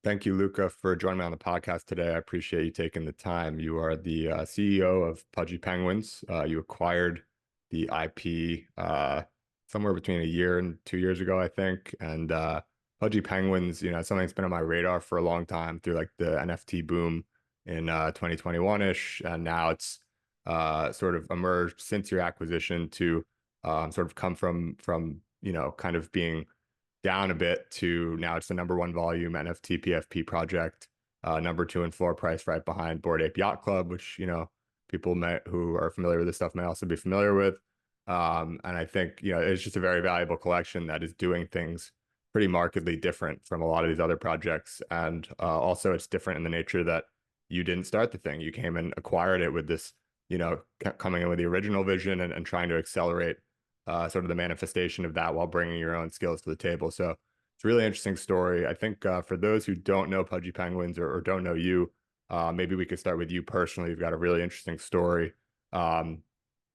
Thank you, Luca, for joining me on the podcast today. I appreciate you taking the time. You are the CEO of Pudgy Penguins. You acquired the IP somewhere between a year and 2 years ago, I think. And Pudgy Penguins, it's something that's been on my radar for a long time through like the NFT boom in 2021-ish. And now it's sort of emerged since your acquisition to sort of come from kind of being down a bit to now it's the number one volume NFT PFP project, number two in floor price right behind Bored Ape Yacht Club, which, people who are familiar with this stuff may also be familiar with. And I think, it's just a very valuable collection that is doing things pretty markedly different from a lot of these other projects. And also it's different in the nature that you didn't start the thing. You came and acquired it with this, coming in with the original vision and trying to accelerate sort of the manifestation of that while bringing your own skills to the table. So it's a really interesting story. I think for those who don't know Pudgy Penguins or don't know you, maybe we could start with you personally. You've got a really interesting story. And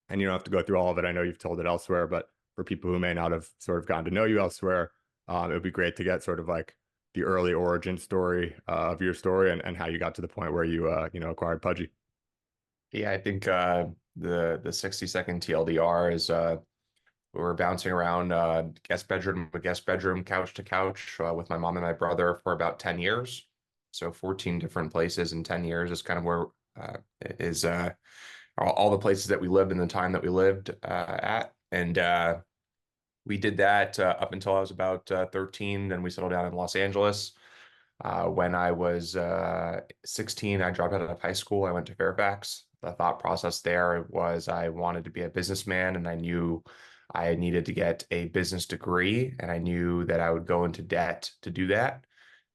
you don't have to go through all of it. I know you've told it elsewhere, but for people who may not have sort of gotten to know you elsewhere, it would be great to get sort of like the early origin story of your story and how you got to the point where you acquired Pudgy. Yeah, I think the 60-second TLDR is we were bouncing around guest bedroom to guest bedroom, couch to couch with my mom and my brother for about 10 years. So 14 different places in 10 years is kind of where is all the places that we lived in the time that we lived at. And we did that up until I was about 13. Then we settled down in Los Angeles. When I was 16, I dropped out of high school. I went to Fairfax. The thought process there was I wanted to be a businessman, and I knew I needed to get a business degree, and I knew that I would go into debt to do that.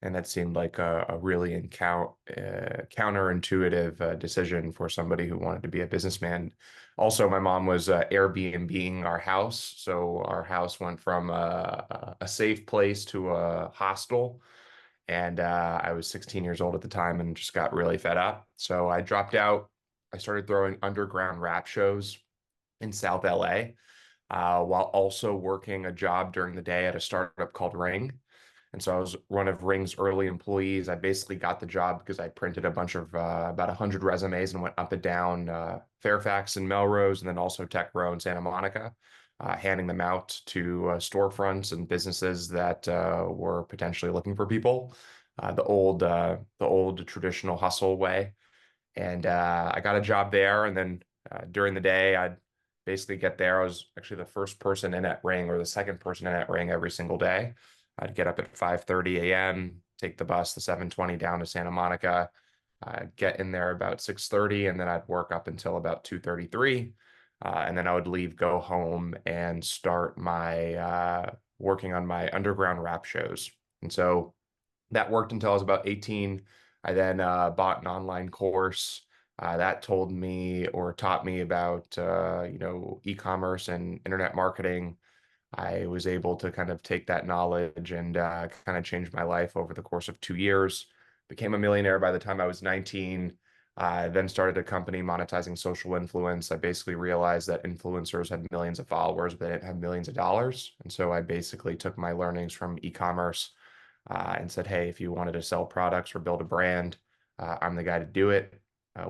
And that seemed like a really counterintuitive decision for somebody who wanted to be a businessman. Also, my mom was Airbnb-ing our house. So our house went from a safe place to a hostel. And I was 16 years old at the time and just got really fed up. So I dropped out. I started throwing underground rap shows in South LA while also working a job during the day at a startup called Ring. And so I was one of Ring's early employees. I basically got the job because I printed a bunch of about 100 resumes and went up and down Fairfax and Melrose, and then also Tech Row in Santa Monica, handing them out to storefronts and businesses that were potentially looking for people, the old traditional hustle way. And I got a job there, and then during the day, I'd basically get there. I was actually the first person in at Ring or the second person in at Ring every single day. I'd get up at 5:30 a.m., take the bus, the 720 down to Santa Monica, get in there about 6:30, and then I'd work up until about 2:33. And then I would leave, go home, and start my working on my underground rap shows. And so that worked until I was about 18. I then bought an online course that told me or taught me about e-commerce and internet marketing. I was able to kind of take that knowledge and kind of change my life over the course of 2 years. Became a millionaire by the time I was 19. I then started a company monetizing social influence. I basically realized that influencers had millions of followers, but they didn't have millions of dollars. And so I basically took my learnings from e-commerce and said, hey, if you wanted to sell products or build a brand, I'm the guy to do it.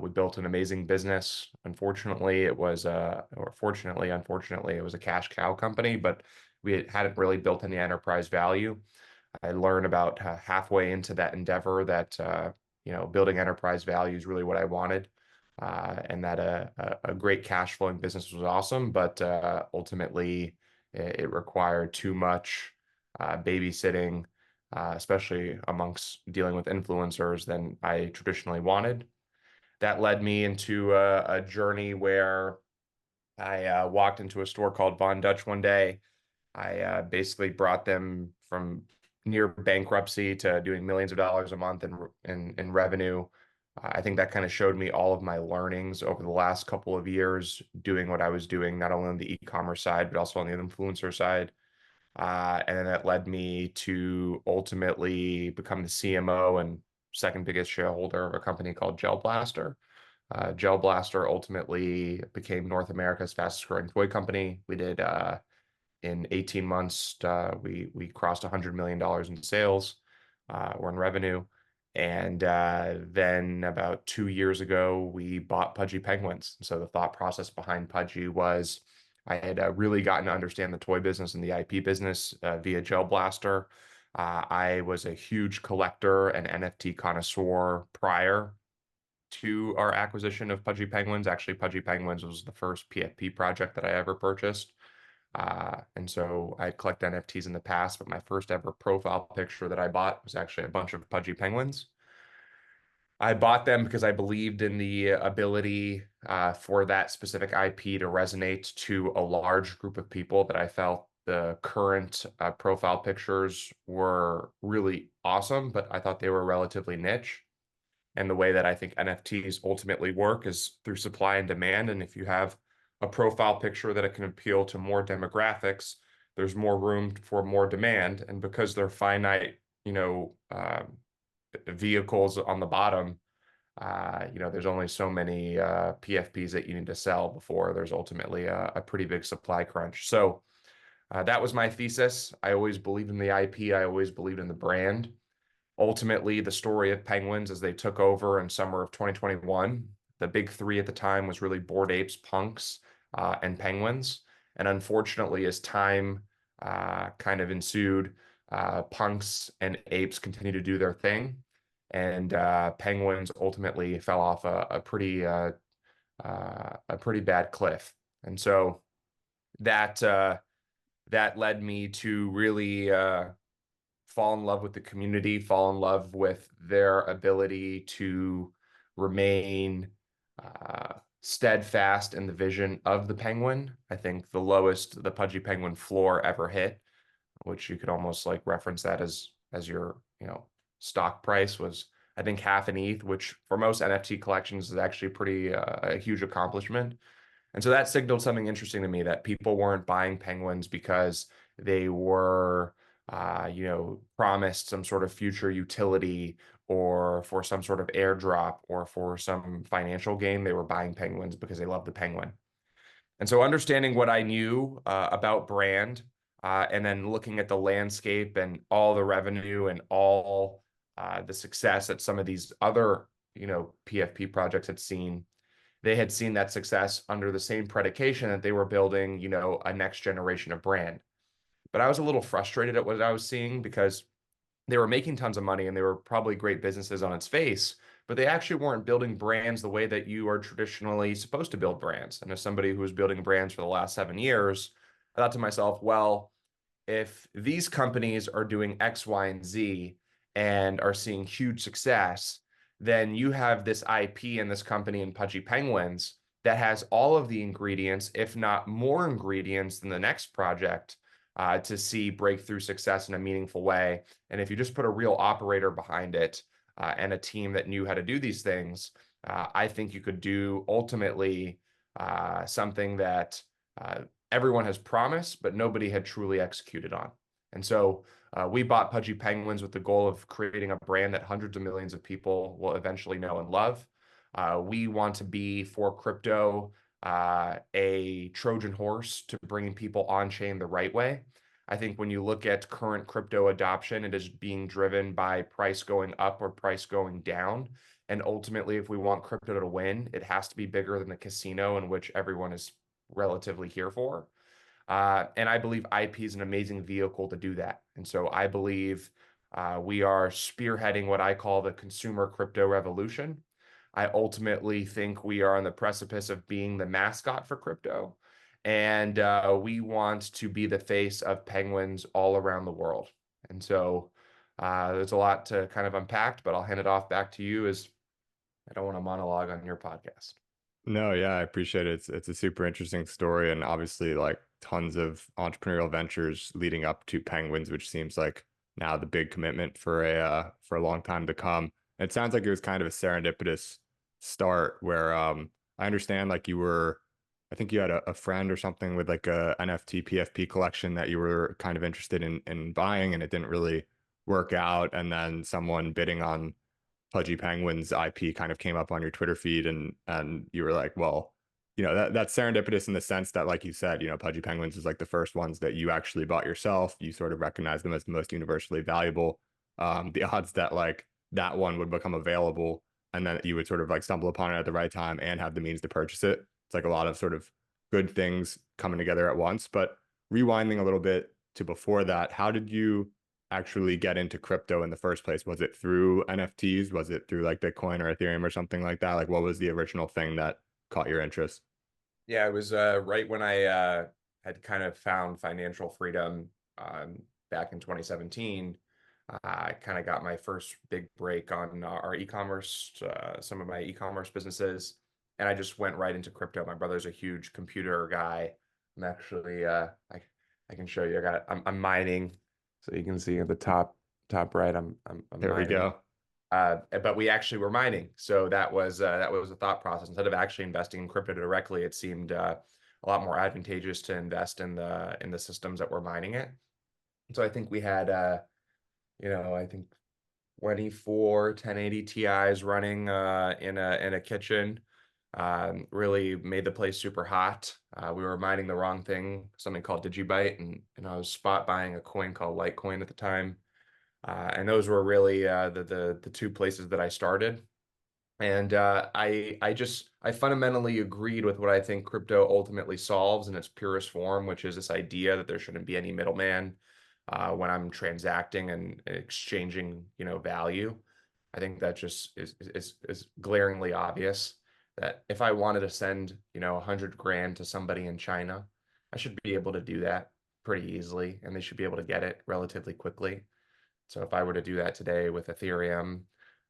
We built an amazing business. Unfortunately, unfortunately, it was a cash cow company, but we hadn't really built any enterprise value. I learned about halfway into that endeavor that building enterprise value is really what I wanted, and that a great cash flowing business was awesome, but ultimately it required too much babysitting, especially amongst dealing with influencers, than I traditionally wanted. That led me into a journey where I walked into a store called Von Dutch one day. I basically brought them from near bankruptcy to doing millions of dollars a month in revenue. I think that kind of showed me all of my learnings over the last couple of years doing what I was doing, not only on the e-commerce side, but also on the influencer side. And then that led me to ultimately become the CMO and second biggest shareholder of a company called Gel Blaster. Gel Blaster ultimately became North America's fastest growing toy company. We did in 18 months, we crossed $100 million in sales or in revenue. And then about 2 years ago, we bought Pudgy Penguins. So the thought process behind Pudgy was I had really gotten to understand the toy business and the IP business via Gel Blaster. I was a huge collector and NFT connoisseur prior to our acquisition of Pudgy Penguins. Actually, Pudgy Penguins was the first PFP project that I ever purchased. And so I collect NFTs in the past, but my first ever profile picture that I bought was actually a bunch of Pudgy Penguins. I bought them because I believed in the ability for that specific IP to resonate to a large group of people that I felt the current profile pictures were really awesome, but I thought they were relatively niche. And the way that I think NFTs ultimately work is through supply and demand. And if you have a profile picture that it can appeal to more demographics, there's more room for more demand. And because they're finite, vehicles on the bottom, there's only so many PFPs that you need to sell before there's ultimately a pretty big supply crunch. So that was my thesis. I always believed in the IP. I always believed in the brand. Ultimately, the story of Penguins as they took over in summer of 2021, the big three at the time was really Bored Apes, Punks, and Penguins. And unfortunately, as time kind of ensued, Punks and Apes continued to do their thing, and Penguins ultimately fell off a pretty bad cliff. And so that that led me to really fall in love with the community, fall in love with their ability to remain steadfast in the vision of the Penguin. I think the lowest the Pudgy Penguin floor ever hit, which you could almost like reference that as your stock price, was I think half an ETH, which for most NFT collections is actually pretty a huge accomplishment. And so that signaled something interesting to me, that people weren't buying penguins because they were, promised some sort of future utility or for some sort of airdrop or for some financial gain. They were buying penguins because they love the penguin. And so understanding what I knew about brand, and then looking at the landscape and all the revenue and all the success that some of these other, PFP projects had seen, they had seen that success under the same predication that they were building, a next generation of brand. But I was a little frustrated at what I was seeing because they were making tons of money and they were probably great businesses on its face, but they actually weren't building brands the way that you are traditionally supposed to build brands. And as somebody who was building brands for the last 7 years, I thought to myself, well, if these companies are doing X, Y, and Z and are seeing huge success, then you have this IP in this company in Pudgy Penguins that has all of the ingredients, if not more ingredients than the next project, to see breakthrough success in a meaningful way. And if you just put a real operator behind it and a team that knew how to do these things, I think you could do ultimately something that everyone has promised, but nobody had truly executed on. And so we bought Pudgy Penguins with the goal of creating a brand that hundreds of millions of people will eventually know and love. We want to be, for crypto, a Trojan horse to bringing people on chain the right way. I think when you look at current crypto adoption, it is being driven by price going up or price going down. And ultimately, if we want crypto to win, it has to be bigger than the casino in which everyone is relatively here for. And I believe IP is an amazing vehicle to do that. And so I believe we are spearheading what I call the consumer crypto revolution. I ultimately think we are on the precipice of being the mascot for crypto. And we want to be the face of penguins all around the world. And so there's a lot to kind of unpack, but I'll hand it off back to you, as I don't want to monologue on your podcast. No, yeah, I appreciate it. It's a super interesting story, and obviously like tons of entrepreneurial ventures leading up to Penguins, which seems like now the big commitment for a long time to come. It sounds like it was kind of a serendipitous start where I understand like I think you had a friend or something with like a NFT PFP collection that you were kind of interested in buying, and it didn't really work out, and then someone bidding on Pudgy Penguins IP kind of came up on your Twitter feed, and you were like, well, that's serendipitous in the sense that, like you said, Pudgy Penguins is like the first ones that you actually bought yourself. You sort of recognize them as the most universally valuable. The odds that like that one would become available, and then you would sort of like stumble upon it at the right time and have the means to purchase it. It's like a lot of sort of good things coming together at once. But rewinding a little bit to before that, how did you actually get into crypto in the first place? Was it through NFTs? Was it through like Bitcoin or Ethereum or something like that? Like what was the original thing that caught your interest? Yeah, it was right when I had kind of found financial freedom back in 2017. I kind of got my first big break on our e-commerce, some of my e-commerce businesses, and I just went right into crypto. My brother's a huge computer guy. I'm actually I can show you. I'm mining, so you can see at the top right. I'm There we mining. go. But we actually were mining, so that was a thought process. Instead of actually investing in crypto directly, it seemed a lot more advantageous to invest in the systems that were mining it. So I think we had I think 24 1080 Ti's running in a kitchen. Really made the place super hot. We were mining the wrong thing, something called Digibyte, and I was spot buying a coin called Litecoin at the time. And those were really the two places that I started. And I fundamentally agreed with what I think crypto ultimately solves in its purest form, which is this idea that there shouldn't be any middleman when I'm transacting and exchanging, value. I think that just is glaringly obvious that if I wanted to send, 100 grand to somebody in China, I should be able to do that pretty easily, and they should be able to get it relatively quickly. So if I were to do that today with Ethereum,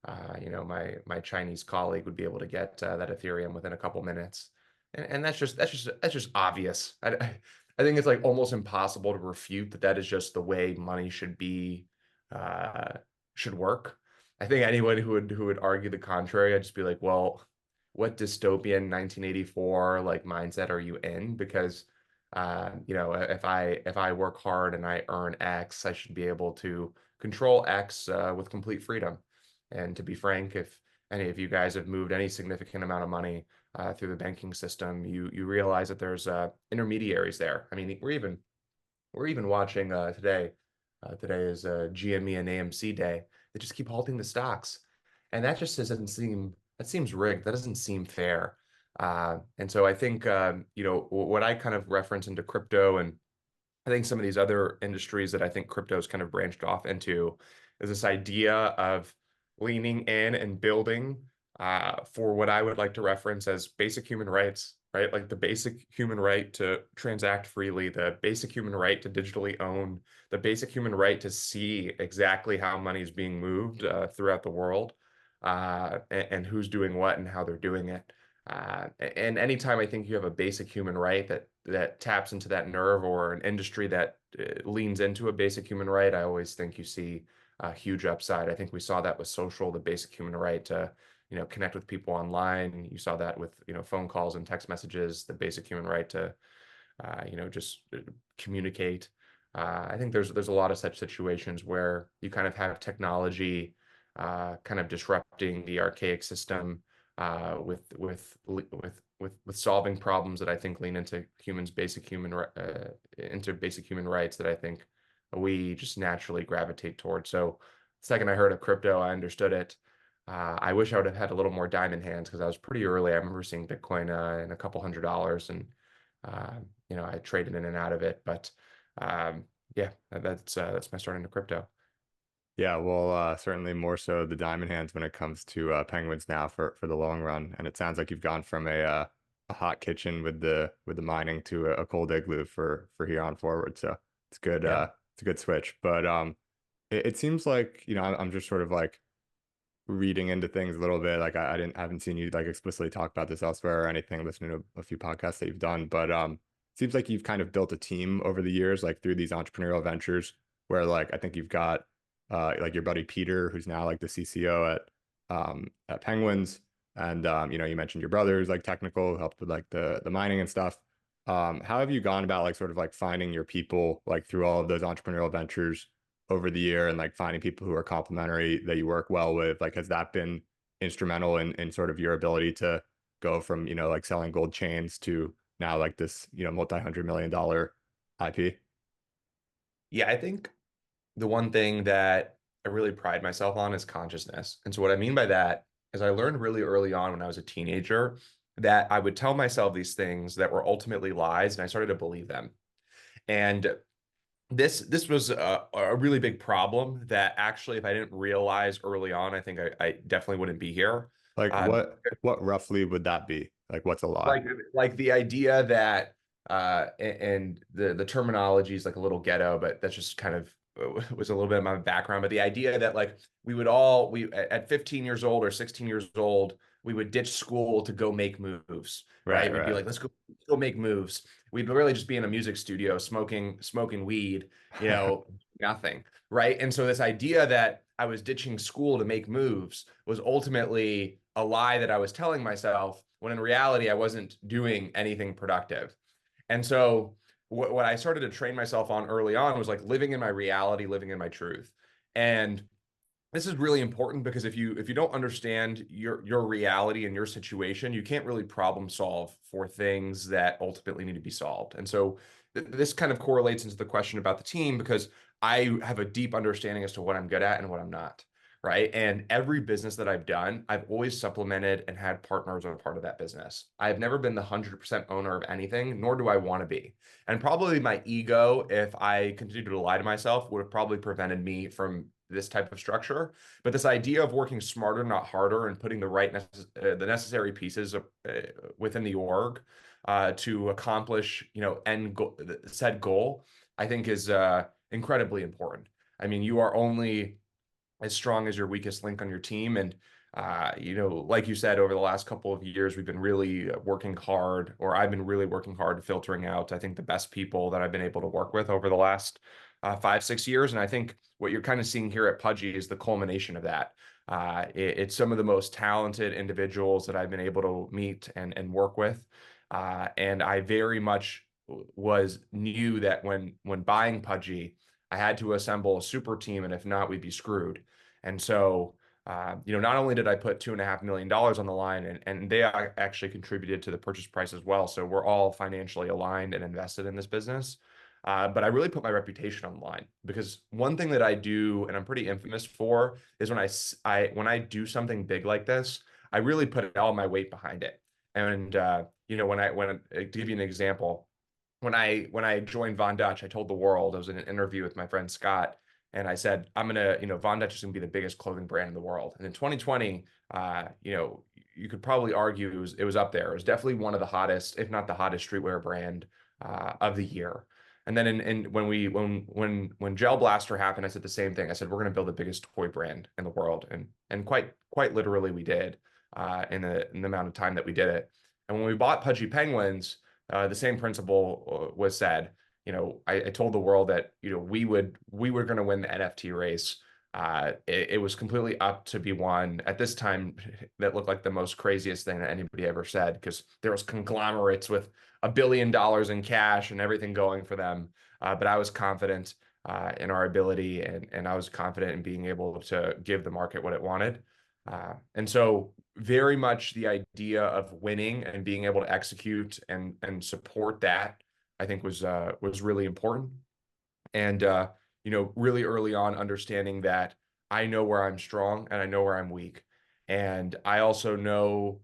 my Chinese colleague would be able to get that Ethereum within a couple minutes, and that's just obvious. I think it's like almost impossible to refute that that is just the way money should be, uh, should work. I think anyone who would argue the contrary, I'd just be like, well, what dystopian 1984 like mindset are you in? Because if I work hard and I earn X, I should be able to control X with complete freedom. And to be frank, if any of you guys have moved any significant amount of money through the banking system, you realize that there's intermediaries there. I mean, we're even watching today. Today is GME and AMC day. They just keep halting the stocks, and that just doesn't seem that seems rigged. That doesn't seem fair. And so I think what I kind of reference into crypto, and I think some of these other industries that I think crypto's kind of branched off into is this idea of leaning in and building for what I would like to reference as basic human rights, right? Like the basic human right to transact freely, the basic human right to digitally own, the basic human right to see exactly how money is being moved throughout the world, and who's doing what and how they're doing it. And anytime I think you have a basic human right that taps into that nerve, or an industry that leans into a basic human right, I always think you see a huge upside. I think we saw that with social, the basic human right to, connect with people online. You saw that with, phone calls and text messages, the basic human right to, just communicate. I think there's a lot of such situations where you kind of have technology kind of disrupting the archaic system with solving problems that I think lean into basic human rights that I think we just naturally gravitate towards. So the second I heard of crypto, I understood it. I wish I would have had a little more time in hands because I was pretty early. I remember seeing Bitcoin in a couple $100s, and I traded in and out of it. But yeah, that's my start into crypto. Yeah, well, certainly more so the diamond hands when it comes to penguins now for the long run. And it sounds like you've gone from a hot kitchen with the mining to a cold igloo for here on forward. So it's good. Yeah. It's a good switch. But it seems like I'm just sort of like reading into things a little bit. Like I haven't seen you like explicitly talk about this elsewhere or anything, listening to a few podcasts that you've done, but seems like you've kind of built a team over the years, like through these entrepreneurial ventures where like I think you've got like your buddy Peter, who's now like the CCO at Penguins. And you mentioned your brother who's like technical, who helped with like the mining and stuff. How have you gone about like sort of like finding your people like through all of those entrepreneurial ventures over the year, and like finding people who are complementary that you work well with? Like, has that been instrumental in sort of your ability to go from, like selling gold chains to now like this, multi-hundred-million-dollar IP? Yeah, I think the one thing that I really pride myself on is consciousness. And so what I mean by that is I learned really early on when I was a teenager that I would tell myself these things that were ultimately lies, and I started to believe them. And this was a really big problem that actually, if I didn't realize early on, I think I definitely wouldn't be here. Like Uh, what roughly would that be? Like what's a lie? like the idea that and the terminology is like a little ghetto, but that's just kind of was a little bit of my background. But the idea that like we at 15 years old or 16 years old, we would ditch school to go make moves, Right, right? We'd be right. like, let's go make moves. We'd really just be in a music studio smoking weed, nothing, right? And so this idea that I was ditching school to make moves was ultimately a lie that I was telling myself, when in reality I wasn't doing anything productive. And so what I started to train myself on early on was like living in my reality, living in my truth. And this is really important because if you don't understand your reality and your situation, you can't really problem solve for things that ultimately need to be solved. And so this kind of correlates into the question about the team because I have a deep understanding as to what I'm good at and what I'm not. Right. And every business that I've done, I've always supplemented and had partners as a part of that business. I've never been the 100% owner of anything, nor do I want to be. And probably my ego, if I continued to lie to myself, would have probably prevented me from this type of structure. But this idea of working smarter, not harder, and putting the necessary pieces within the org to accomplish, said goal, I think is incredibly important. I mean, you are only as strong as your weakest link on your team. And, like you said, over the last couple of years, we've been really working hard, or I've been really working hard filtering out, I think, the best people that I've been able to work with over the last 5, 6 years. And I think what you're kind of seeing here at Pudgy is the culmination of that. It's some of the most talented individuals that I've been able to meet and work with. And I very much knew that when buying Pudgy, I had to assemble a super team, and if not, we'd be screwed. And so, not only did I put $2.5 million on the line, and they actually contributed to the purchase price as well. So we're all financially aligned and invested in this business. But I really put my reputation on the line because one thing that I do, and I'm pretty infamous for, is when I do something big like this, I really put all my weight behind it. And to give you an example, when I joined Von Dutch, I told the world, I was in an interview with my friend Scott, and I said, I'm gonna, Von Dutch is gonna be the biggest clothing brand in the world. And in 2020, you could probably argue it was up there. It was definitely one of the hottest, if not the hottest streetwear brand of the year. And then when Gel Blaster happened, I said the same thing. I said we're gonna build the biggest toy brand in the world, and quite literally we did in the amount of time that we did it. And when we bought Pudgy Penguins, the same principle was said. I told the world that we were going to win the NFT race. It was completely up to be won at this time. That looked like the most craziest thing that anybody ever said because there was conglomerates with $1 billion in cash and everything going for them. But I was confident in our ability, and I was confident in being able to give the market what it wanted. And so very much the idea of winning and being able to execute and support that, I think was really important. And really early on understanding that I know where I'm strong and I know where I'm weak. And I also know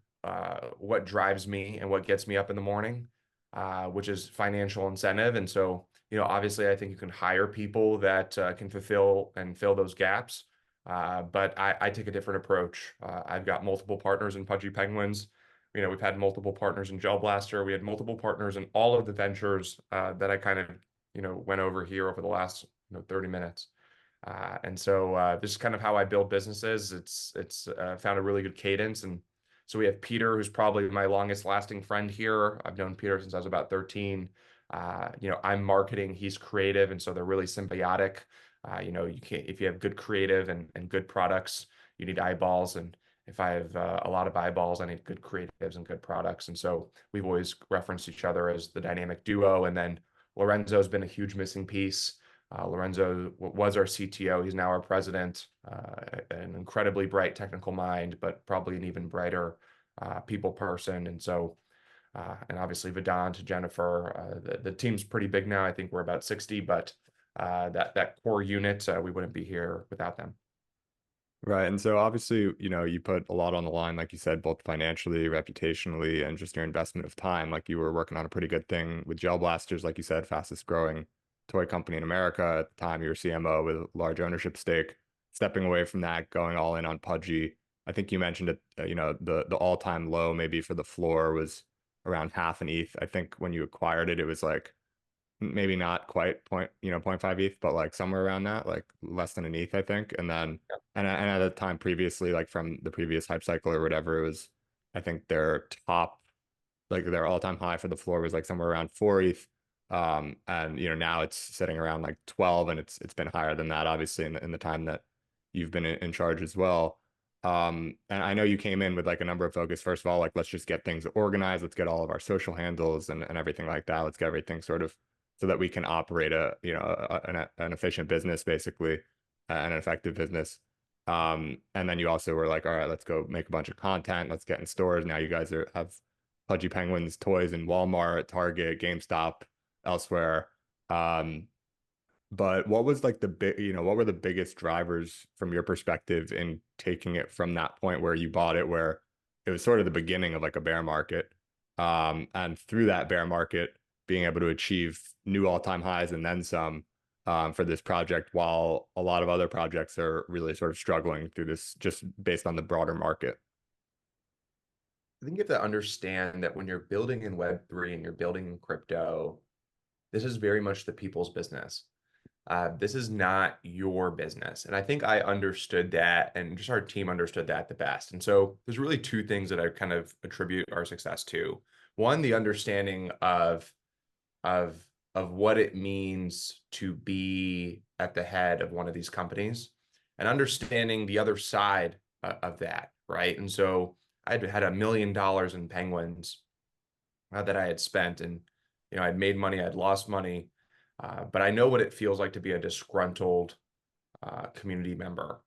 what drives me and what gets me up in the morning, which is financial incentive. And so, obviously I think you can hire people that can fulfill and fill those gaps. But I take a different approach. I've got multiple partners in Pudgy Penguins. We've had multiple partners in Gel Blaster. We had multiple partners in all of the ventures that I kind of, went over here over the last, 30 minutes. And so this is kind of how I build businesses. It's found a really good cadence. And so we have Peter, who's probably my longest lasting friend here. I've known Peter since I was about 13. I'm marketing, he's creative, and so they're really symbiotic. You can't, if you have good creative and good products, you need eyeballs. And if I have a lot of eyeballs, I need good creatives and good products. And so we've always referenced each other as the dynamic duo. And then Lorenzo's been a huge missing piece. Lorenzo was our CTO. He's now our president, an incredibly bright technical mind, but probably an even brighter people person. And so, and obviously Vedant, Jennifer, the team's pretty big now. I think we're about 60, but that core unit, we wouldn't be here without them. Right. And so obviously, you put a lot on the line, like you said, both financially, reputationally, and just your investment of time. Like you were working on a pretty good thing with Gel Blasters, like you said, fastest growing toy company in America. At the time, you were CMO with a large ownership stake. Stepping away from that, going all in on Pudgy. I think you mentioned it, the all-time low maybe for the floor was around half an ETH. I think when you acquired it, it was like maybe not quite point 0.5 ETH, but like somewhere around that, like less than an ETH, I think. And then and at the time previously, like from the previous hype cycle or whatever, it was I think their top like their all-time high for the floor was like somewhere around 4 ETH. And now it's sitting around like 12, and it's been higher than that, obviously, in the time that you've been in charge as well. And I know you came in with like a number of focus. First of all, like let's just get things organized. Let's get all of our social handles and everything like that. Let's get everything sort of so that we can operate an efficient business, basically, an effective business. And then you also were like, all right, let's go make a bunch of content. Let's get in stores. Now you guys have Pudgy Penguins toys in Walmart, Target, GameStop, elsewhere. Um, but what was like what were the biggest drivers from your perspective in taking it from that point where you bought it, where it was sort of the beginning of like a bear market, and through that bear market, being able to achieve new all-time highs and then some, for this project, while a lot of other projects are really sort of struggling through this just based on the broader market. I think you have to understand that when you're building in Web3 and you're building in crypto, this is very much the people's business. This is not your business. And I think I understood that, and just our team understood that the best. And so there's really two things that I kind of attribute our success to. One, the understanding of what it means to be at the head of one of these companies, and understanding the other side of that, right? And so I had $1 million in penguins that I had spent, and I'd made money, I'd lost money, but I know what it feels like to be a disgruntled community member.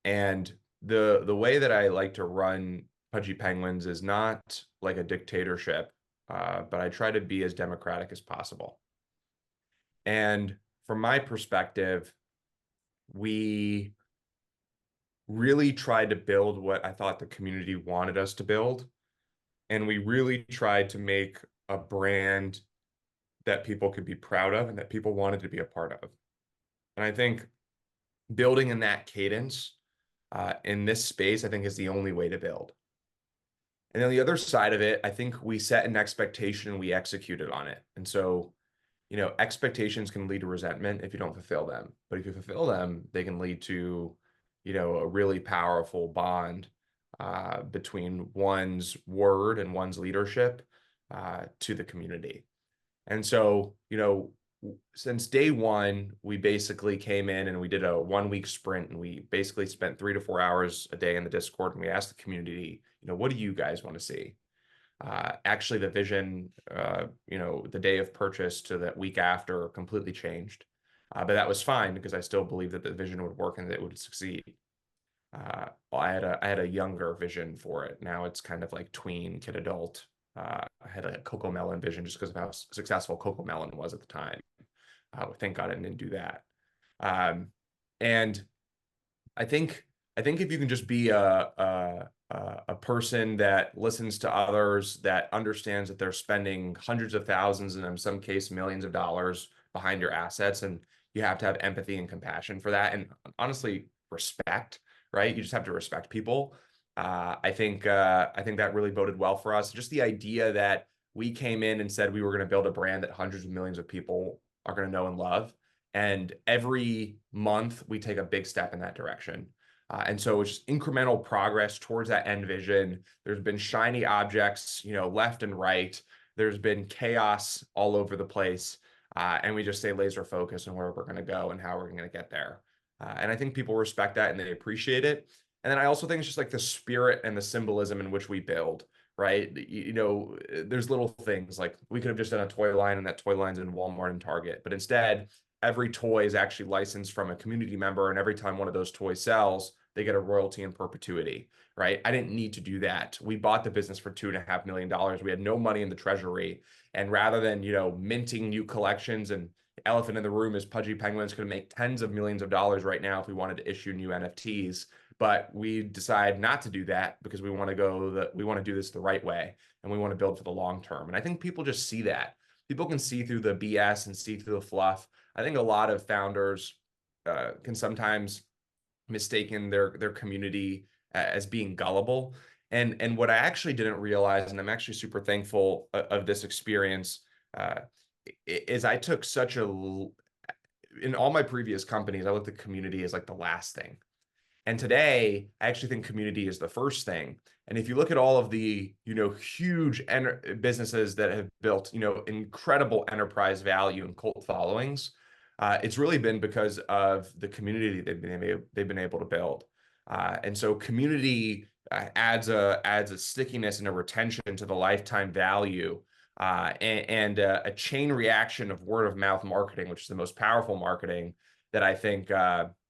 And the way that I like to run Pudgy Penguins is not like a dictatorship, but I try to be as democratic as possible. And from my perspective, we really tried to build what I thought the community wanted us to build. And we really tried to make a brand that people could be proud of and that people wanted to be a part of. And I think building in that cadence in this space, I think is the only way to build. And on the other side of it, I think we set an expectation and we executed on it. And so, expectations can lead to resentment if you don't fulfill them. But if you fulfill them, they can lead to, a really powerful bond between one's word and one's leadership to the community. And so, since day one, we basically came in and we did a 1 week sprint, and we basically spent 3 to 4 hours a day in the Discord, and we asked the community, what do you guys want to see? Actually, the vision, the day of purchase to that week after completely changed. But that was fine because I still believe that the vision would work and that it would succeed. I had a younger vision for it. Now it's kind of like tween, kid, adult. I had a Coco Melon vision just because of how successful Coco Melon was at the time. Thank God I didn't do that. And I think if you can just be a person that listens to others, that understands that they're spending hundreds of thousands and in some case millions of dollars behind your assets, and you have to have empathy and compassion for that, and honestly respect, right? You just have to respect people. I think that really boded well for us. Just the idea that we came in and said we were going to build a brand that hundreds of millions of people are going to know and love. And every month we take a big step in that direction. And so it's just incremental progress towards that end vision. There's been shiny objects, left and right. There's been chaos all over the place. And we just stay laser focused on where we're going to go and how we're going to get there. And I think people respect that and they appreciate it. And then I also think it's just like the spirit and the symbolism in which we build, right? There's little things like we could have just done a toy line, and that toy line's in Walmart and Target. But instead, every toy is actually licensed from a community member. And every time one of those toys sells, they get a royalty in perpetuity, right? I didn't need to do that. We bought the business for $2.5 million. We had no money in the treasury. And rather than, minting new collections, and elephant in the room is Pudgy Penguins could make tens of millions of dollars right now if we wanted to issue new NFTs. but we decide not to do that because we want to do this the right way, and we want to build for the long term. And I think people just see that. People can see through the BS and see through the fluff. I think a lot of founders can sometimes mistaken their community as being gullible. And what I actually didn't realize, and I'm actually super thankful of this experience, uh, is I took such a in all my previous companies, I looked at community as like the last thing. And today, I actually think community is the first thing. And if you look at all of the, huge businesses that have built, incredible enterprise value and cult followings, it's really been because of the community they've been able to build. And so community adds a stickiness and a retention to the lifetime value, and a chain reaction of word of mouth marketing, which is the most powerful marketing that I think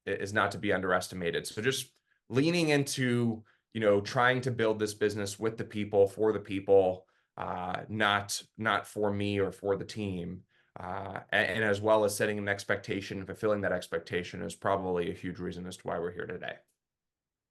is not to be underestimated. So just leaning into, trying to build this business with the people, for the people, not for me or for the team. And as well as setting an expectation and fulfilling that expectation is probably a huge reason as to why we're here today.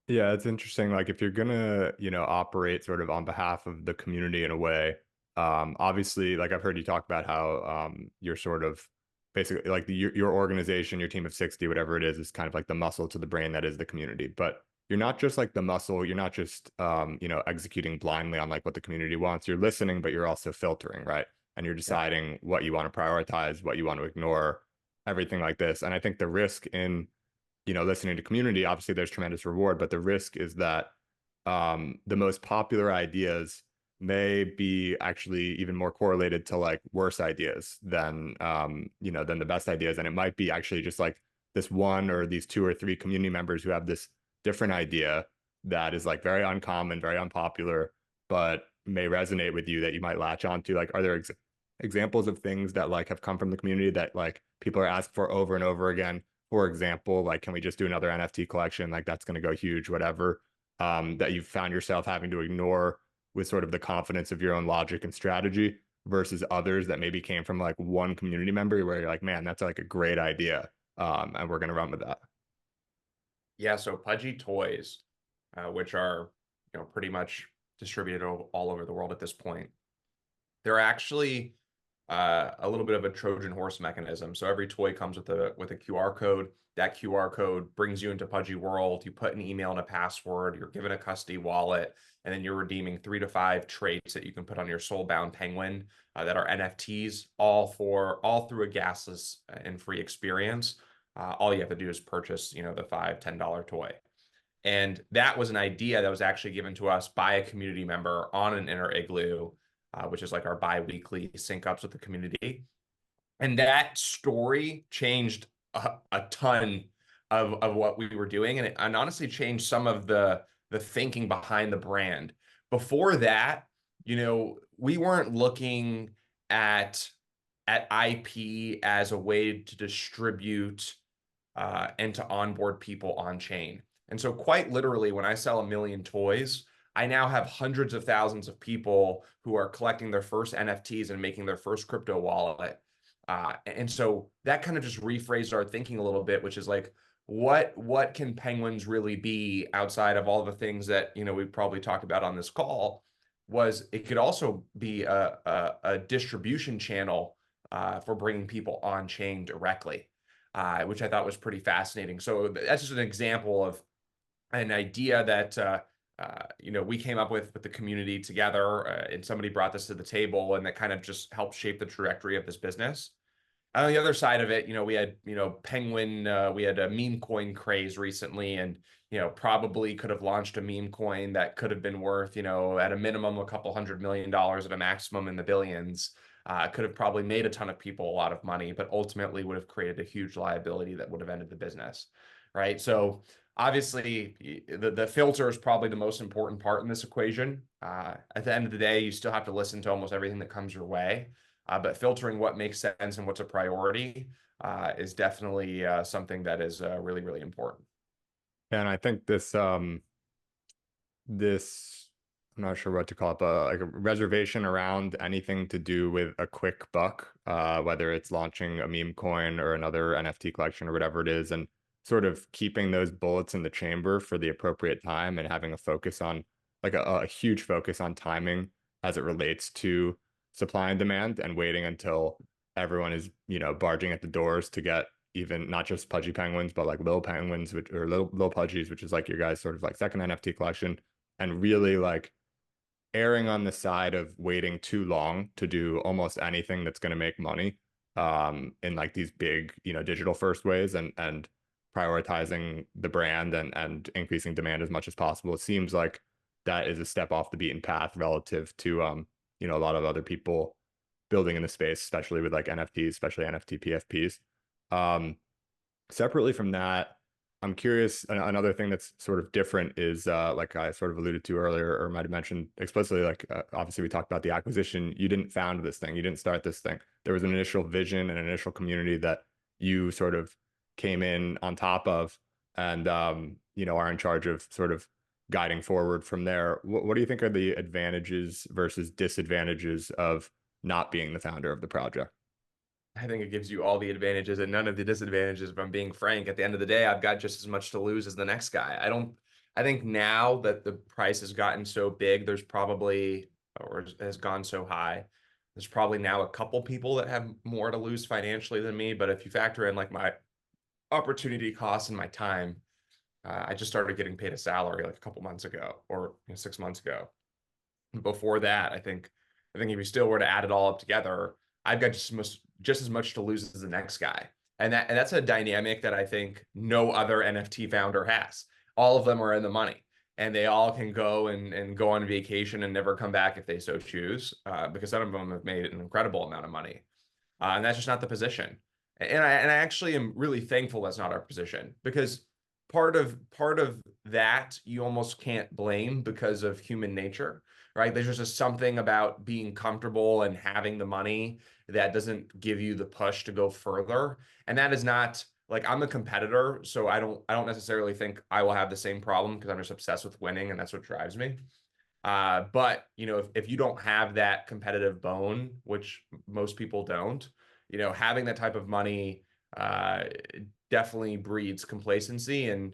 Yeah, it's interesting. Like if you're gonna, operate sort of on behalf of the community in a way, obviously, like I've heard you talk about how you're sort of basically like your organization, your team of 60, whatever it is kind of like the muscle to the brain that is the community. But you're not just like the muscle, you're not just executing blindly on like what the community wants. You're listening, but you're also filtering, right? And you're Yeah. deciding what you want to prioritize, what you want to ignore, everything like this. And I think the risk in listening to community, obviously there's tremendous reward, but the risk is that the most popular ideas may be actually even more correlated to like worse ideas than than the best ideas. And it might be actually just like this one or these two or three community members who have this different idea that is like very uncommon, very unpopular, but may resonate with you that you might latch onto. Like, are there examples of things that like have come from the community that like people are asking for over and over again? For example, like, can we just do another NFT collection? Like, that's going to go huge, whatever, that you've found yourself having to ignore with sort of the confidence of your own logic and strategy versus others that maybe came from like one community member where you're like, man, that's like a great idea. And we're going to run with that. Yeah, so Pudgy toys, which are, pretty much distributed all over the world at this point, they're actually a little bit of a Trojan horse mechanism. So every toy comes with a QR code. That QR code brings you into Pudgy World. You put an email and a password. You're given a custody wallet, and then you're redeeming 3 to 5 traits that you can put on your soul-bound penguin that are NFTs, all through a gasless and free experience. All you have to do is purchase, the $5, $10 toy. And that was an idea that was actually given to us by a community member on an Inner Igloo, which is like our bi-weekly sync ups with the community. And that story changed a ton of what we were doing. And honestly changed some of the thinking behind the brand. Before that, we weren't looking at IP as a way to distribute and to onboard people on chain. And so quite literally, when I sell 1 million toys, I now have hundreds of thousands of people who are collecting their first NFTs and making their first crypto wallet. And so that kind of just rephrased our thinking a little bit, which is like, what can penguins really be outside of all the things that we've probably talked about on this call? Was it could also be a distribution channel for bringing people on chain directly, which I thought was pretty fascinating. So that's just an example of an idea that we came up with the community together, and somebody brought this to the table, and that kind of just helped shape the trajectory of this business. On the other side of it, we had, Penguin, we had a meme coin craze recently, and, probably could have launched a meme coin that could have been worth, at a minimum, a couple $100 million, at a maximum in the billions. Could have probably made a ton of people a lot of money, but ultimately would have created a huge liability that would have ended the business, right? So obviously, the filter is probably the most important part in this equation. At the end of the day, you still have to listen to almost everything that comes your way. But filtering what makes sense and what's a priority is definitely something that is really, really important. And I think this I'm not sure what to call it, but like a reservation around anything to do with a quick buck, whether it's launching a meme coin or another NFT collection or whatever it is, and sort of keeping those bullets in the chamber for the appropriate time and having a focus on like a huge focus on timing as it relates to supply and demand and waiting until everyone is, barging at the doors to get even not just Pudgy Penguins, but like Lil Penguins, which or Lil Pudgies, which is like your guys' sort of like second NFT collection, and really like erring on the side of waiting too long to do almost anything that's going to make money in like these big, digital first ways and prioritizing the brand and increasing demand as much as possible. It seems like that is a step off the beaten path relative to a lot of other people building in the space, especially with like NFTs, especially NFT PFPs. Um, Separately from that, I'm curious, another thing that's sort of different is like I sort of alluded to earlier or might have mentioned explicitly, like obviously we talked about the acquisition. You didn't found this thing, you didn't start this thing. There was an initial vision and an initial community that you sort of came in on top of and are in charge of sort of guiding forward from there. What do you think are the advantages versus disadvantages of not being the founder of the project? I think it gives you all the advantages and none of the disadvantages. If I'm being frank, at the end of the day, I've got just as much to lose as the next guy. I think now that the price has gotten so big, there's probably, or has gone so high, there's probably now a couple people that have more to lose financially than me. But if you factor in like my opportunity costs and my time, I just started getting paid a salary like a couple months ago or 6 months ago. Before that, I think if you still were to add it all up together, I've got just as much to lose as the next guy. And that's a dynamic that I think no other NFT founder has. All of them are in the money and they all can go and go on vacation and never come back if they so choose, because some of them have made an incredible amount of money. And that's just not the position. And I actually am really thankful that's not our position because part of that you almost can't blame because of human nature, right? There's just something about being comfortable and having the money that doesn't give you the push to go further. And that is not like I'm a competitor, so I don't necessarily think I will have the same problem because I'm just obsessed with winning and that's what drives me. But if you don't have that competitive bone, which most people don't, having that type of money uh, definitely breeds complacency and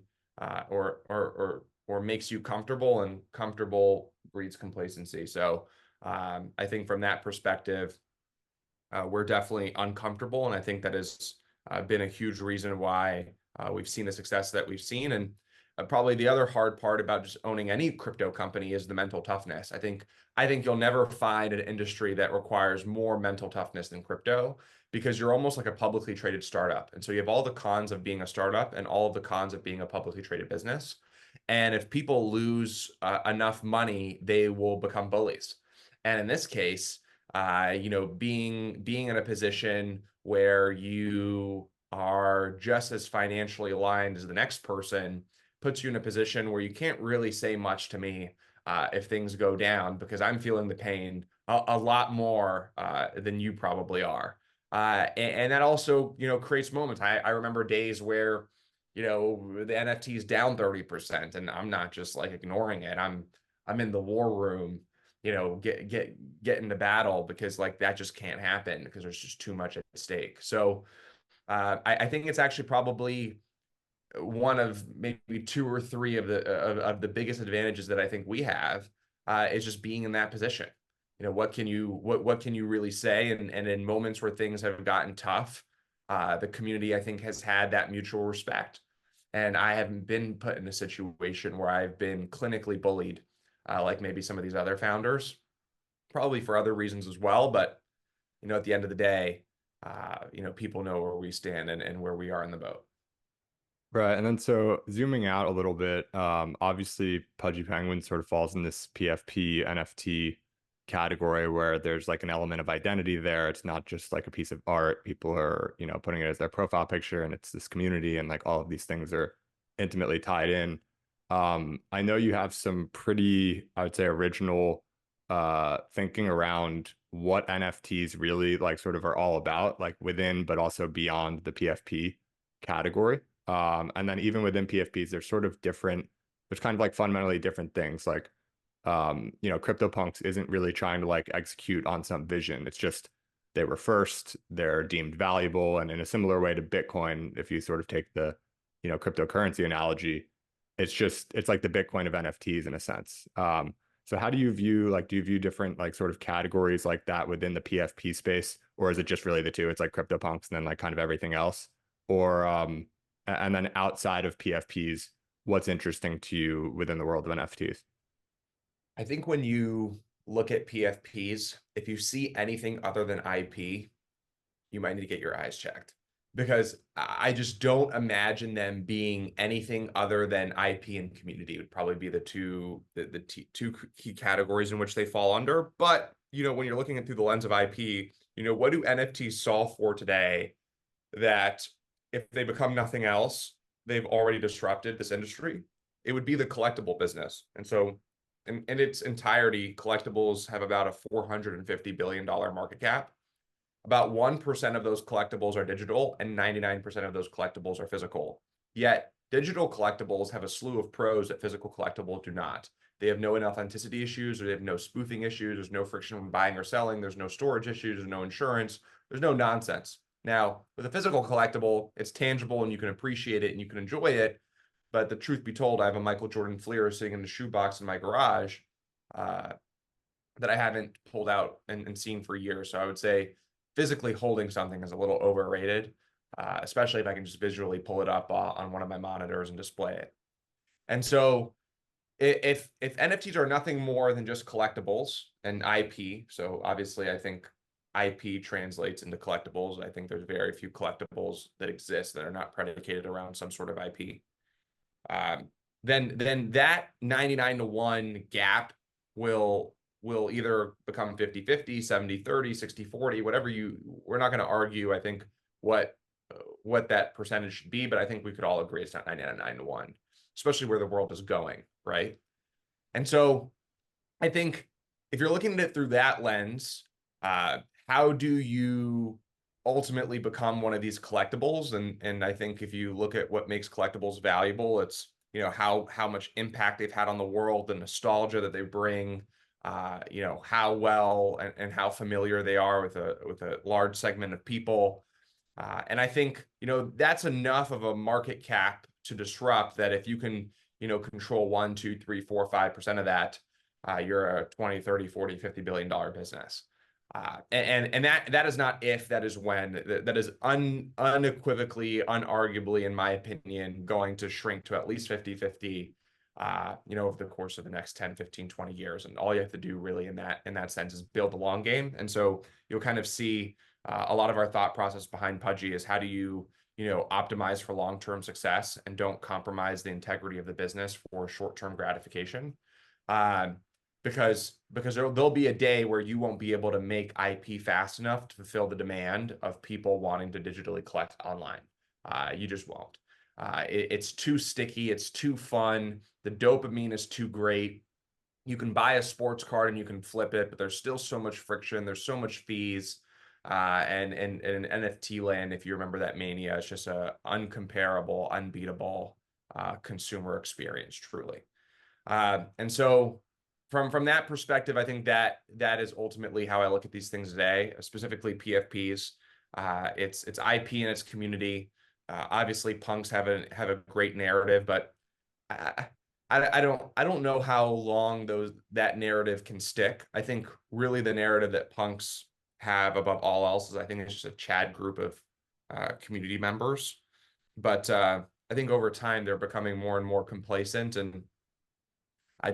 or makes you comfortable, and comfortable breeds complacency. So I think from that perspective, we're definitely uncomfortable, and I think that has been a huge reason why we've seen the success that we've seen. And probably the other hard part about just owning any crypto company is the mental toughness. I think you'll never find an industry that requires more mental toughness than crypto because you're almost like a publicly traded startup. And so you have all the cons of being a startup and all of the cons of being a publicly traded business. And if people lose enough money, they will become bullies. And in this case, being in a position where you are just as financially aligned as the next person puts you in a position where you can't really say much to me if things go down because I'm feeling the pain a lot more than you probably are. And that also, creates moments. I remember days where, the NFT is down 30% and I'm not just like ignoring it. I'm in the war room, get into battle because like that just can't happen because there's just too much at stake. So I think it's actually probably one of maybe two or three of the biggest advantages that I think we have is just being in that position. What can you really say? And in moments where things have gotten tough, the community I think has had that mutual respect. And I haven't been put in a situation where I've been clinically bullied, like maybe some of these other founders, probably for other reasons as well. But at the end of the day, people know where we stand and where we are in the boat. Right. And then so zooming out a little bit, obviously Pudgy Penguin sort of falls in this PFP NFT category where there's like an element of identity there. It's not just like a piece of art. People are, putting it as their profile picture and it's this community and like all of these things are intimately tied in. I know you have some pretty, I would say, original thinking around what NFTs really like sort of are all about, like within but also beyond the PFP category. And then even within PFPs, there's sort of different, there's kind of like fundamentally different things. Like, CryptoPunks isn't really trying to like execute on some vision. It's just they were first, they're deemed valuable. And in a similar way to Bitcoin, if you sort of take the, cryptocurrency analogy, it's like the Bitcoin of NFTs in a sense. So how do you view do you view different like sort of categories like that within the PFP space, or is it just really the two? It's like CryptoPunks and then like kind of everything else, or and then outside of PFPs, what's interesting to you within the world of NFTs? I think when you look at PFPs, if you see anything other than IP, you might need to get your eyes checked, because I just don't imagine them being anything other than IP and community would probably be two key categories in which they fall under. But when you're looking at through the lens of IP, what do NFTs solve for today that if they become nothing else, they've already disrupted this industry? It would be the collectible business. And so in its entirety, collectibles have about a $450 billion market cap. About 1% of those collectibles are digital, and 99% of those collectibles are physical. Yet, digital collectibles have a slew of pros that physical collectibles do not. They have no inauthenticity issues, or they have no spoofing issues. There's no friction when buying or selling. There's no storage issues. There's no insurance. There's no nonsense. Now, with a physical collectible, it's tangible and you can appreciate it and you can enjoy it. But the truth be told, I have a Michael Jordan Fleer sitting in the shoebox in my garage that I haven't pulled out and seen for years. So I would say physically holding something is a little overrated, especially if I can just visually pull it up on one of my monitors and display it. And so if NFTs are nothing more than just collectibles and IP, so obviously I think IP translates into collectibles. I think there's very few collectibles that exist that are not predicated around some sort of IP. Then that 99-to-1 gap will either become 50-50, 70-30, 60-40, whatever we're not going to argue, I think, what that percentage should be, but I think we could all agree it's not 99-to-1, especially where the world is going, right? And so I think if you're looking at it through that lens, how do you ultimately become one of these collectibles? And I think if you look at what makes collectibles valuable, it's how much impact they've had on the world, the nostalgia that they bring, how well and how familiar they are with a large segment of people. And I think, that's enough of a market cap to disrupt that. If you can, control 1, 2, 3, 4, 5% of that, you're a 20, 30, 40, $50 billion business. And that is not if, that is when. That is unequivocally, unarguably, in my opinion, going to shrink to at least 50-50, over the course of the next 10, 15, 20 years. And all you have to do really in that sense is build a long game. And so you'll kind of see a lot of our thought process behind Pudgy is how do you optimize for long-term success and don't compromise the integrity of the business for short-term gratification. Because there'll be a day where you won't be able to make IP fast enough to fulfill the demand of people wanting to digitally collect online. You just won't. It's too sticky. It's too fun. The dopamine is too great. You can buy a sports card and you can flip it, but there's still so much friction. There's so much fees. And in NFT land, if you remember that mania, it's just a uncomparable, unbeatable consumer experience, truly. And so from that perspective, I think that is ultimately how I look at these things today, specifically PFPs. It's IP and its community. Obviously, punks have a great narrative, but I don't know how long that narrative can stick. I think really the narrative that punks have above all else is, I think it's just a Chad group of community members. But I think over time they're becoming more and more complacent, and I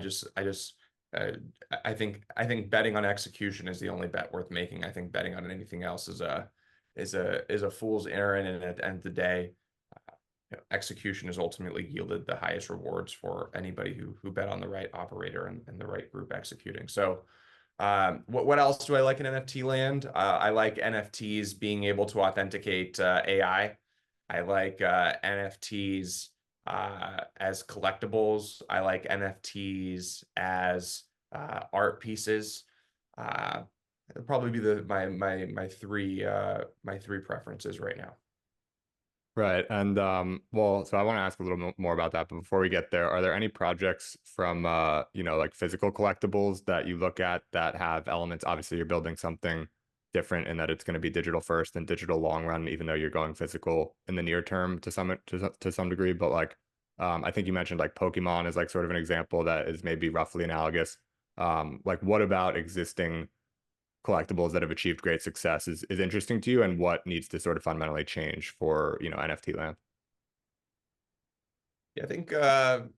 think betting on execution is the only bet worth making. I think betting on anything else is a fool's errand, and at the end of the day, execution has ultimately yielded the highest rewards for anybody who bet on the right operator and the right group executing. So what else do I like in NFT land? I like NFTs being able to authenticate AI. I like NFTs as collectibles. I like NFTs as art pieces. It'll probably be my three preferences right now. Right. And well, so I want to ask a little more about that, but before we get there, are there any projects from like physical collectibles that you look at that have elements? Obviously, you're building something different in that it's going to be digital first and digital long run, even though you're going physical in the near term to some degree. But like I think you mentioned like Pokemon is like sort of an example that is maybe roughly analogous. Like what about existing collectibles that have achieved great success is interesting to you, and what needs to sort of fundamentally change for, you know, NFT land? Yeah, I think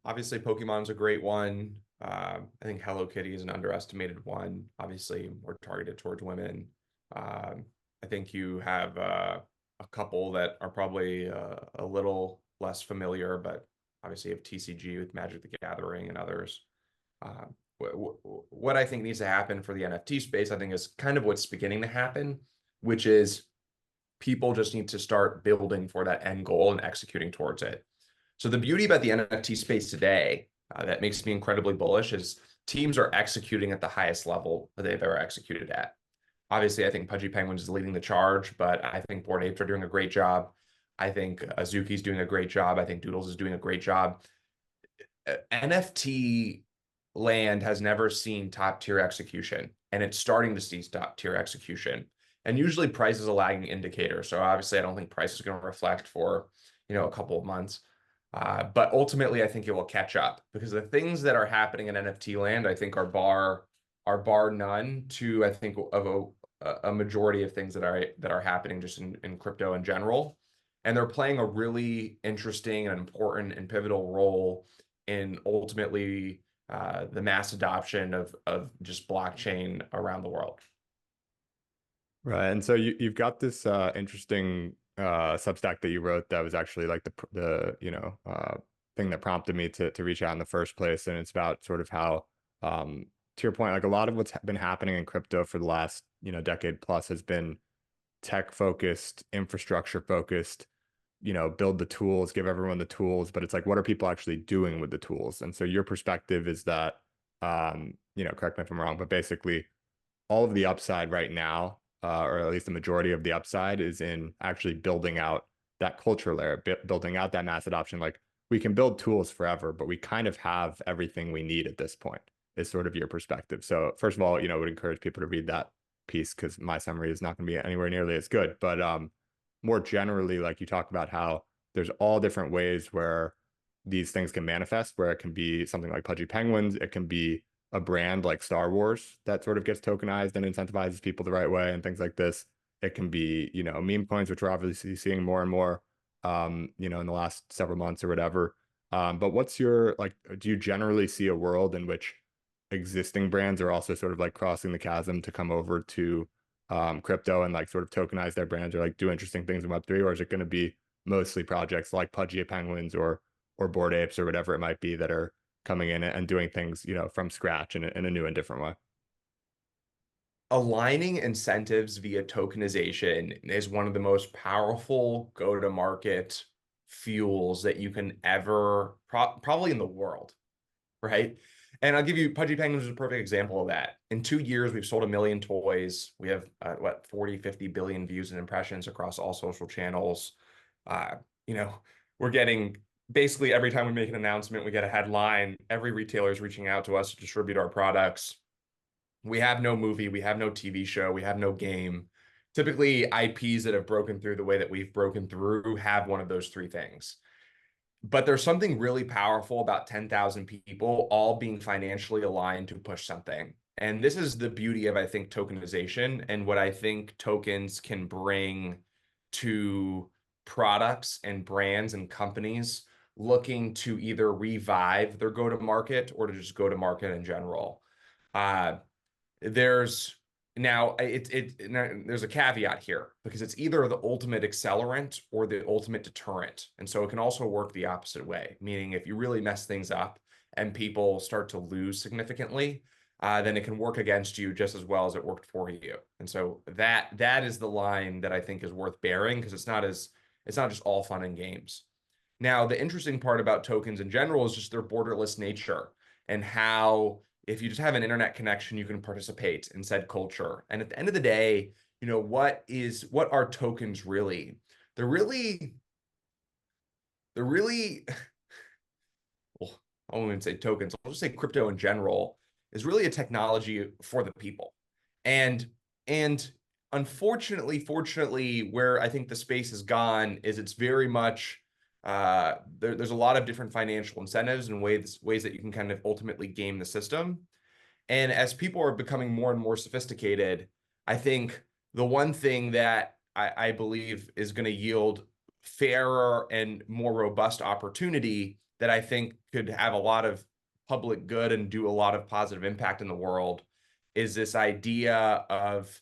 obviously Pokemon's a great one. I think Hello Kitty is an underestimated one. Obviously, more targeted towards women. I think you have a couple that are probably a little less familiar, but obviously you have TCG with Magic the Gathering and others. Uh, what I think needs to happen for the NFT space, I think, is kind of what's beginning to happen, which is people just need to start building for that end goal and executing towards it. So the beauty about the NFT space today that makes me incredibly bullish is teams are executing at the highest level that they've ever executed at. Obviously, I think Pudgy Penguins is leading the charge, but I think Bored Apes are doing a great job. I think Azuki's doing a great job. I think Doodles is doing a great job. NFT land has never seen top tier execution, and it's starting to see top tier execution. And usually price is a lagging indicator. So obviously, I don't think price is going to reflect for, a couple of months. But ultimately, I think it will catch up because the things that are happening in NFT land, I think, are bar none to, I think, of a majority of things that are happening just in crypto in general. And they're playing a really interesting and important and pivotal role in ultimately the mass adoption of just blockchain around the world. Right. And so you've got this interesting Substack that you wrote that was actually like the thing that prompted me to reach out in the first place. And it's about sort of how to your point, like a lot of what's been happening in crypto for the last, decade plus has been tech focused, infrastructure focused, build the tools, give everyone the tools, but it's like, what are people actually doing with the tools? And so your perspective is that, correct me if I'm wrong, but basically all of the upside right now, or at least the majority of the upside, is in actually building out that culture layer, building out that mass adoption. Like we can build tools forever, but we kind of have everything we need at this point, is sort of your perspective. So first of all, would encourage people to read that piece because my summary is not going to be anywhere nearly as good. But more generally, like you talk about how there's all different ways where these things can manifest, where it can be something like Pudgy Penguins, it can be a brand like Star Wars that sort of gets tokenized and incentivizes people the right way and things like this. It can be, meme coins, which we're obviously seeing more and more, in the last several months or whatever. But what's your, like, do you generally see a world in which existing brands are also sort of like crossing the chasm to come over to crypto and like sort of tokenize their brands or like do interesting things in Web3? Or is it going to be mostly projects like Pudgy Penguins or Bored Apes or whatever it might be that are coming in and doing things, from scratch in a new and different way? Aligning incentives via tokenization is one of the most powerful go-to-market fuels that you can ever probably in the world, right? And I'll give you Pudgy Penguins is a perfect example of that. In 2 years, we've sold 1 million toys. We have 40, 50 billion views and impressions across all social channels. Uh, you know, we're getting basically every time we make an announcement, we get a headline. Every retailer is reaching out to us to distribute our products. We have no movie, we have no TV show, we have no game. Typically, IPs that have broken through the way that we've broken through have one of those three things. But there's something really powerful about 10,000 people all being financially aligned to push something. And this is the beauty of, I think, tokenization and what I think tokens can bring to products and brands and companies looking to either revive their go-to-market or to just go to market in general. Uh, there's there's a caveat here because it's either the ultimate accelerant or the ultimate deterrent. And so it can also work the opposite way, meaning if you really mess things up and people start to lose significantly, then it can work against you just as well as it worked for you. And so that is the line that I think is worth bearing because it's not just all fun and games. Now, the interesting part about tokens in general is just their borderless nature and how if you just have an internet connection, you can participate in said culture. And at the end of the day, what are tokens really? They're really, they're really, well, I won't even say tokens. I'll just say crypto in general is really a technology for the people. And unfortunately, fortunately, where I think the space has gone is it's very much there's a lot of different financial incentives and ways that you can kind of ultimately game the system. And as people are becoming more and more sophisticated, I think the one thing that I believe is going to yield fairer and more robust opportunity that I think could have a lot of public good and do a lot of positive impact in the world is this idea of,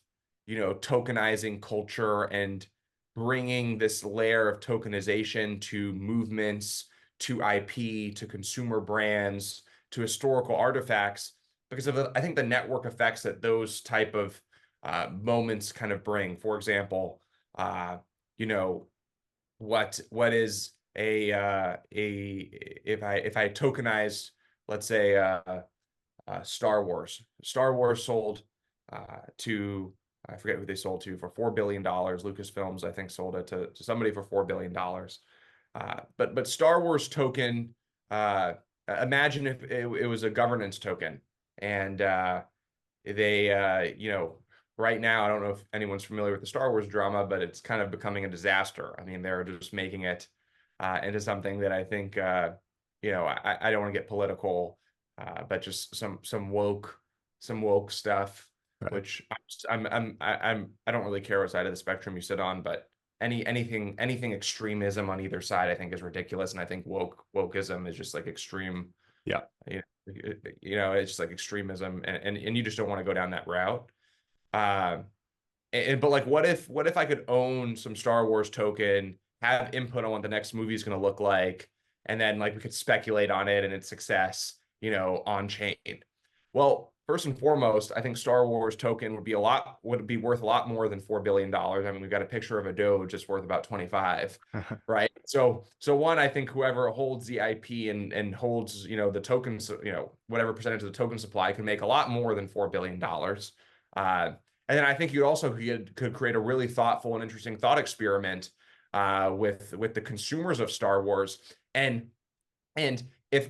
tokenizing culture and bringing this layer of tokenization to movements, to IP, to consumer brands, to historical artifacts, because of I think the network effects that those type of moments kind of bring. For example, you know, what is if I tokenize, let's say, Star Wars. Star Wars sold to, I forget who they sold to, for $4 billion. Lucasfilms, I think, sold it to somebody for $4 billion. But Star Wars token, imagine if it was a governance token, and they, right now, I don't know if anyone's familiar with the Star Wars drama, but it's kind of becoming a disaster. I mean, they're just making it into something that I think, I don't want to get political, but just some woke stuff, Right. which I don't really care what side of the spectrum you sit on, but anything extremism on either side, I think, is ridiculous, and I think wokeism is just like extreme. Yeah. It's just like extremism, and you just don't want to go down that route. Uh, but like, what if I could own some Star Wars token, have input on what the next movie is going to look like, and then like we could speculate on it and its success, on chain. Well, first and foremost, I think Star Wars token would be worth a lot more than $4 billion. I mean, we've got a picture of a Doge just worth about 25, right? So one, I think whoever holds the IP and holds, the tokens, whatever percentage of the token supply can make a lot more than $4 billion. And then I think you also could create a really thoughtful and interesting thought experiment with the consumers of Star Wars. And if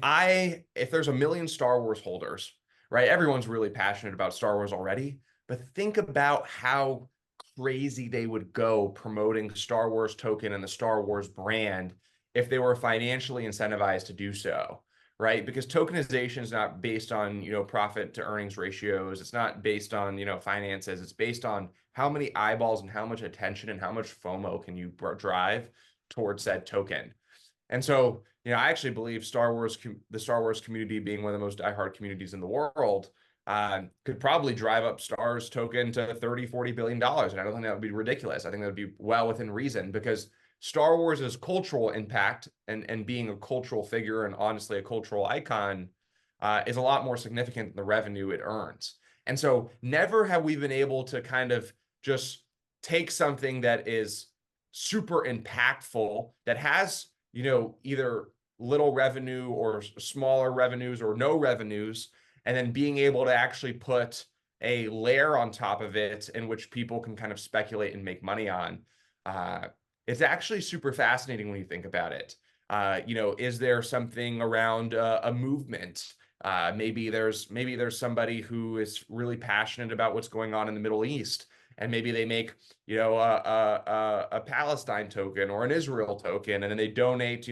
there's a million Star Wars holders, right? Everyone's really passionate about Star Wars already, but think about how crazy they would go promoting Star Wars token and the Star Wars brand if they were financially incentivized to do so, right? Because tokenization is not based on, profit to earnings ratios. It's not based on, finances. It's based on how many eyeballs and how much attention and how much FOMO can you drive towards that token. And so, I actually believe the Star Wars community, being one of the most diehard communities in the world, could probably drive up Star's token to $30-40 billion. And I don't think that would be ridiculous. I think that would be well within reason, because Star Wars' cultural impact and being a cultural figure and honestly a cultural icon is a lot more significant than the revenue it earns. And so never have we been able to kind of just take something that is super impactful, that has, either little revenue or smaller revenues or no revenues, and then being able to actually put a layer on top of it in which people can kind of speculate and make money on. It's actually super fascinating when you think about it. Is there something around a movement? Maybe there's somebody who is really passionate about what's going on in the Middle East, and maybe they make, a Palestine token or an Israel token, and then they donate,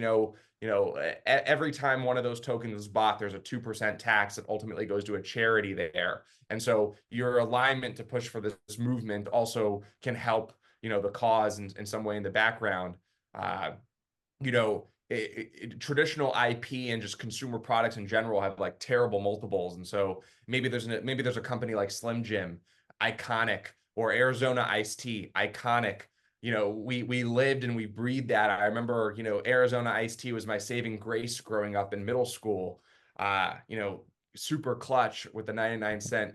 every time one of those tokens is bought, there's a 2% tax that ultimately goes to a charity there. And so your alignment to push for this movement also can help, the cause in some way in the background. Traditional IP and just consumer products in general have like terrible multiples. And so maybe there's a company like Slim Jim, iconic, or Arizona Iced Tea, iconic. We lived and we breathed that. I remember, Arizona Iced Tea was my saving grace growing up in middle school. Super clutch with the 99-cent,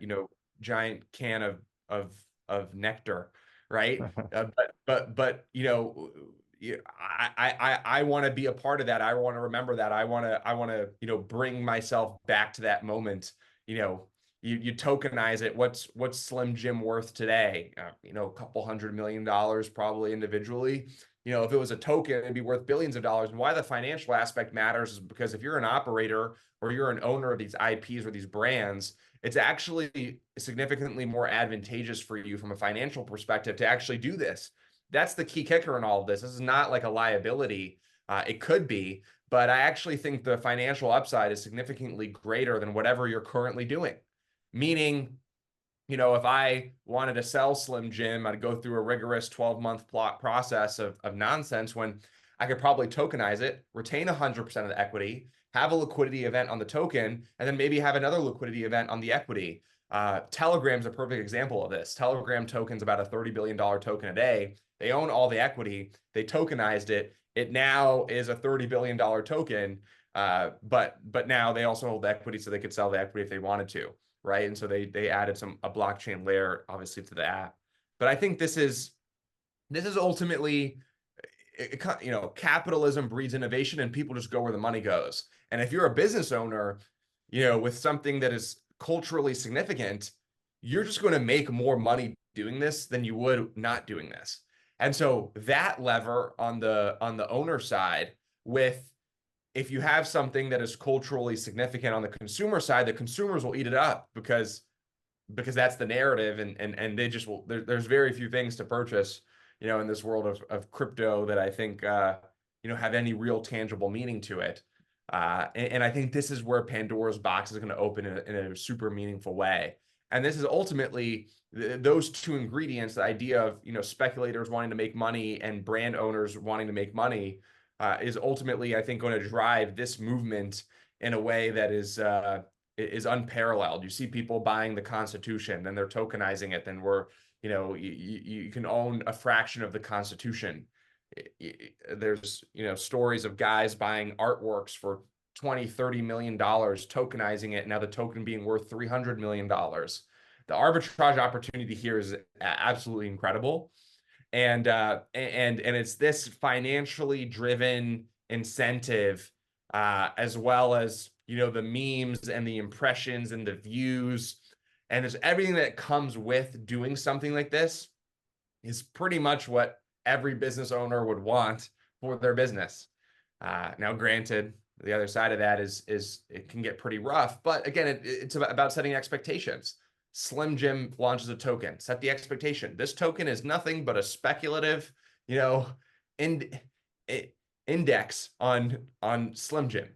giant can of nectar, right? But I want to be a part of that. I want to remember that. I want to bring myself back to that moment. You tokenize it. What's Slim Jim worth today? A couple $100 million probably individually. if it was a token, it'd be worth billions of dollars. And why the financial aspect matters is because if you're an operator or you're an owner of these IPs or these brands, it's actually significantly more advantageous for you from a financial perspective to actually do this. That's the key kicker in all of this. This is not like a liability. It could be, but I actually think the financial upside is significantly greater than whatever you're currently doing. Meaning, if I wanted to sell Slim Jim, I'd go through a rigorous 12-month process of nonsense when I could probably tokenize it, retain 100% of the equity, have a liquidity event on the token, and then maybe have another liquidity event on the equity. Telegram's a perfect example of this. Telegram token's about a $30 billion token a day. They own all the equity. They tokenized it. It now is a $30 billion token, but now they also hold the equity, so they could sell the equity if they wanted to. Right. And so they added a blockchain layer, obviously, to the app. But I think this is ultimately, capitalism breeds innovation and people just go where the money goes. And if you're a business owner, with something that is culturally significant, you're just going to make more money doing this than you would not doing this. And so that lever on the owner side, with if you have something that is culturally significant on the consumer side, the consumers will eat it up because that's the narrative, and they just will. There's very few things to purchase, in this world of crypto that I think have any real tangible meaning to it. And I think this is where Pandora's box is going to open in a super meaningful way. And this is ultimately those two ingredients, the idea of speculators wanting to make money and brand owners wanting to make money, is ultimately, I think, going to drive this movement in a way that is unparalleled. You see people buying the Constitution, then they're tokenizing it, then you can own a fraction of the Constitution. There's stories of guys buying artworks for 20-30 million dollars, tokenizing it, now the token being worth $300 million. The arbitrage opportunity here is absolutely incredible. And it's this financially driven incentive, as well as the memes and the impressions and the views, and there's everything that comes with doing something like this, is pretty much what every business owner would want for their business. Now, granted, the other side of that is it can get pretty rough, but again, it's about setting expectations. Slim Jim launches a token. Set the expectation. This token is nothing but a speculative, index on Slim Jim.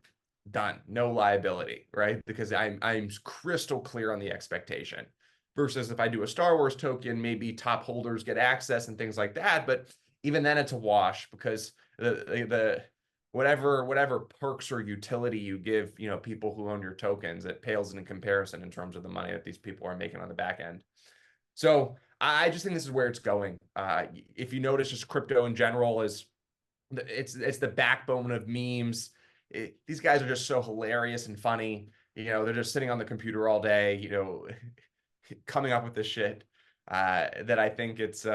Done. No liability, right? Because I'm crystal clear on the expectation. Versus if I do a Star Wars token, maybe top holders get access and things like that. But even then, it's a wash, because the whatever perks or utility you give, people who own your tokens, it pales in comparison in terms of the money that these people are making on the back end. So I just think this is where it's going. If you notice, just crypto in general it's the backbone of memes. These guys are just so hilarious and funny. They're just sitting on the computer all day, coming up with this shit, that I think it's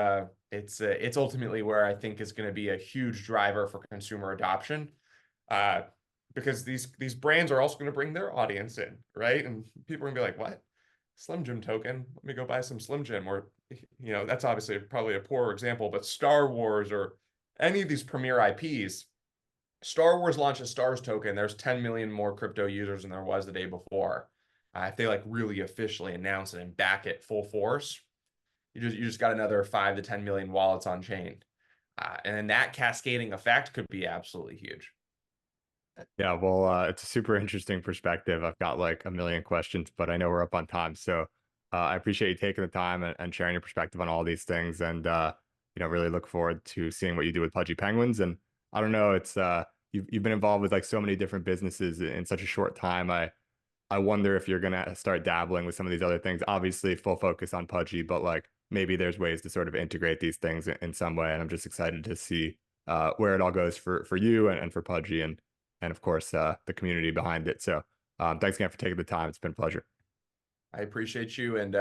ultimately where I think is going to be a huge driver for consumer adoption, because these brands are also going to bring their audience in, right? And people are going to be like, what? Slim Jim token? Let me go buy some Slim Jim. Or, that's obviously probably a poor example, but Star Wars or any of these premier IPs. Star Wars launches Stars token. There's 10 million more crypto users than there was the day before. If they really officially announce it and back it full force, you just got another 5 to 10 million wallets on chain, and then that cascading effect could be absolutely huge. Yeah, well, it's a super interesting perspective. I've got like a million questions, but I know we're up on time, so I appreciate you taking the time and sharing your perspective on all these things, and really look forward to seeing what you do with Pudgy Penguins. And I don't know, it's you've been involved with like so many different businesses in such a short time. I wonder if you're gonna start dabbling with some of these other things. Obviously, full focus on Pudgy, but like maybe there's ways to sort of integrate these things in some way. And I'm just excited to see where it all goes for you and for Pudgy, and of course the community behind it. So thanks again for taking the time. It's been a pleasure. I appreciate you, and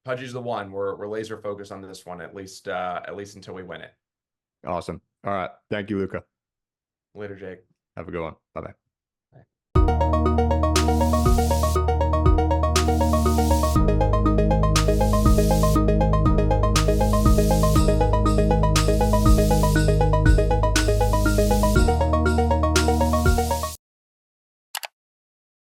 Pudgy's the one. We're laser focused on this one, at least until we win it. Awesome. All right. Thank you, Luca. Later, Jake. Have a good one. Bye bye.